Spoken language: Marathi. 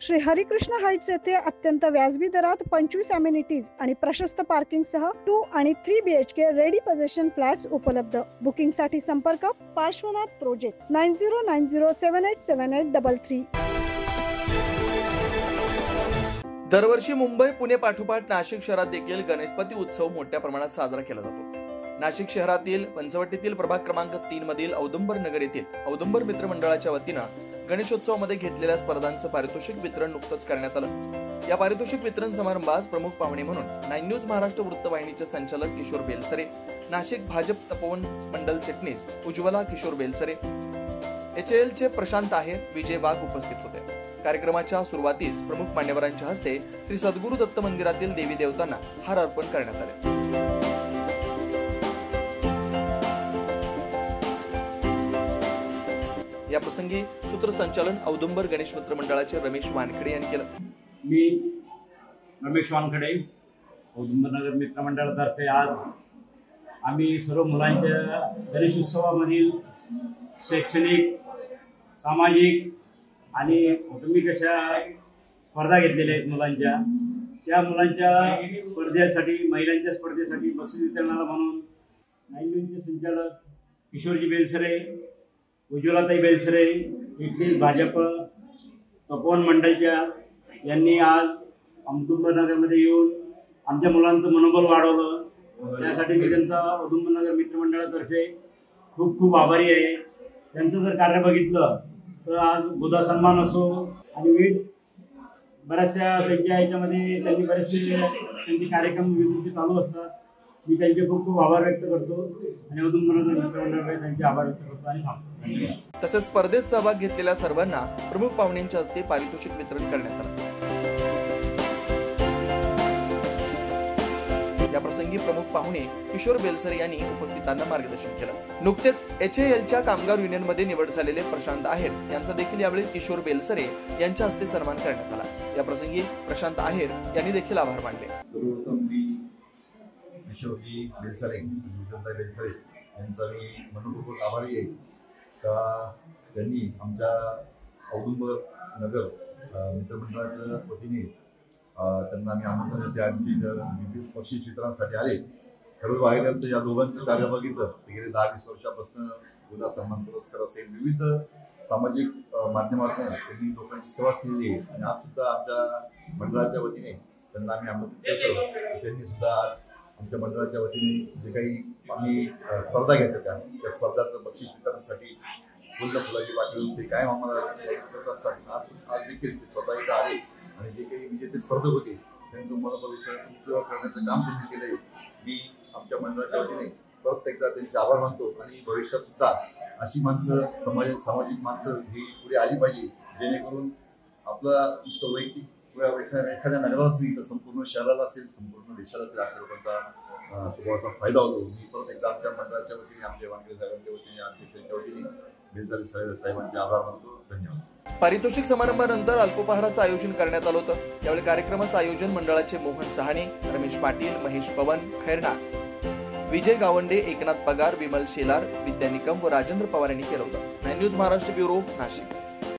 श्री हरिकृष्ण हाइट्स येथे अत्यंत व्याजबी दरात 25 अमेनिटीज आणि प्रशस्त पार्किंग सह 2 आणि 3 BHK रेडी पोझिशन फ्लॅट्स उपलब्ध। बुकिंग साठी संपर्क पार्श्वनाथ प्रोजेक्ट 9090787833। दरवर्षी मुंबई पुणे पाठोपाठ नाशिक शहरात देखील गणपती उत्सव मोठ्या प्रमाणात साजरा केला जातो। नाशिक शहरातील पंचवटीतील प्रभाग क्रमांक 3 मधील औदुंबर नगर येथील औदुंबर मित्रमंडळाच्या वतीनं गणेशोत्सवामध्ये घेतलेल्या स्पर्धांचं पारितोषिक वितरण नुकतंच करण्यात आलं। या पारितोषिक वितरण समारंभास प्रमुख पाहुणे म्हणून 9 न्यूज महाराष्ट्र वृत्तवाहिनीचे संचालक किशोर बेलसरे, नाशिक भाजप तपोवन मंडल चिटणीस उज्ज्वला किशोर बेलसरे, HAL चे प्रशांत आहेर, विजय वाघ उपस्थित होते। कार्यक्रमाच्या सुरुवातीस प्रमुख मान्यवरांच्या हस्ते श्री सद्गुरू दत्त मंदिरातील देवी देवतांना हार अर्पण करण्यात आले। या प्रसंगी सूत्रसंचालन औदुंबर गणेश मित्र मंडळाचे रमेश वानखडे यांनी केलं। मी रमेश वानखडे, औदुंबर नगर मित्र मंडळातर्फे आज आम्ही सर्व मुलांच्या गणेशोत्सवामधील शैक्षणिक, सामाजिक आणि कौटुंबिक अशा स्पर्धा घेतलेल्या आहेत मुलांच्या। त्या मुलांच्या स्पर्धेसाठी, महिलांच्या स्पर्धेसाठी बक्षीस वितरणाला म्हणून 9 न्यूजचे संचालक किशोरजी बेलसरे, उज्ज्वलाताई बेलसरे, चिटणीस भाजप तपोवन मंडळच्या यांनी आज औदुंबर नगरमध्ये येऊन आमच्या मुलांचं मनोबल वाढवलं। त्यासाठी मी त्यांचा औदुंबर नगर मित्रमंडळातर्फे खूप खूप आभारी आहे। त्यांचं जर कार्य बघितलं तर आज गोदा सन्मान असो आणि विविध बऱ्याचशा त्यांच्या याच्यामध्ये त्यांनी बरेचसे त्यांचे कार्यक्रम विविध चालू असतात। मी त्यांचे खूप खूप आभार व्यक्त करतो आणि औदुंबर नगर मित्रमंडळाकडे त्यांचे आभार व्यक्त करतो आणि थांबतो। तसेच स्पर्धेत सहभाग घेतलेल्या सर्वांना प्रमुख पाहुण्यांच्या हस्ते पारितोषिक वितरण करण्यात आलं। या प्रसंगी प्रमुख पाहुणे किशोर बेलसरे यांनी उपस्थितांना मार्गदर्शन केलं। नुकतेच HALच्या कामगार युनियनमध्ये निवड झालेले प्रशांत आहेर यांचा देखील यावेळी किशोर बेलसरे यांच्या हस्ते सन्मान करण्यात आला। या प्रसंगी प्रशांत आहेर यांनी देखील आभार मानले। किशोरजी बेलसरे, उज्ज्वला बेलसरे यांचा मी मनपूर्वक आभारी आहे का त्यांनी आमच्या औदुंबर नगर मित्रमंडळाच्या वतीने त्यांना आम्ही आमंत्रण देते आमची विविध बक्षीस वितरणासाठी आले। खरं पाहिलं तर या दोघांचं कार्य बघितलं गेले 10-20 वर्षापासून गोदा सन्मान पुरस्कार असेल विविध सामाजिक माध्यमातून त्यांनी लोकांची सेवा केलेली आहे आणि आज सुद्धा आमच्या मंडळाच्या वतीने त्यांना आम्ही आमंत्रित करतो। त्यांनी सुद्धा आज आमच्या मंडळाच्या वतीने जे काही आम्ही स्पर्धा घेतल्या त्या स्पर्धाचं बक्षीस वितरणासाठी फुलं फुलाची पाठवून ते कायम आम्हाला करत असतात। आज देखील ते स्वतः इथं आले आणि जे काही विजेते स्पर्धक होते त्यांचं मनोबल उंच करण्याचं काम त्यांनी केलंय। मी आमच्या मंडळाच्या वतीने परत एकदा त्यांचे आभार मानतो आणि भविष्यात सुद्धा अशी माणसं सामाजिक माणसं ही पुढे आली पाहिजे, जेणेकरून आपला नुसतं वैयक्तिक एखाद्या नगरालाच नाही तर संपूर्ण शहराला असेल, संपूर्ण देशाला असेल अशा लोकांचा स्वभावाचा फायदा होतो। मी परत एकदा आमच्या मंडळाच्या वतीने, आमच्या वानखडे साहेबांच्या वतीने, अध्यक्षांच्या वतीने बेलसरे साहेबांचे आभार मानतो। धन्यवाद। पारितोषिक समारंभानंतर अल्पोपहाराचं आयोजन करण्यात आलं होतं। यावेळी कार्यक्रमाचं आयोजन मंडळाचे मोहन सहाणे, रमेश पाटील, महेश पवन खैरनार, विजय गावंडे, एकनाथ पगार, विमल शेलार, विद्या निकम व राजेंद्र पवार यांनी केलं होतं। 9 न्यूज महाराष्ट्र ब्युरो, नाशिक।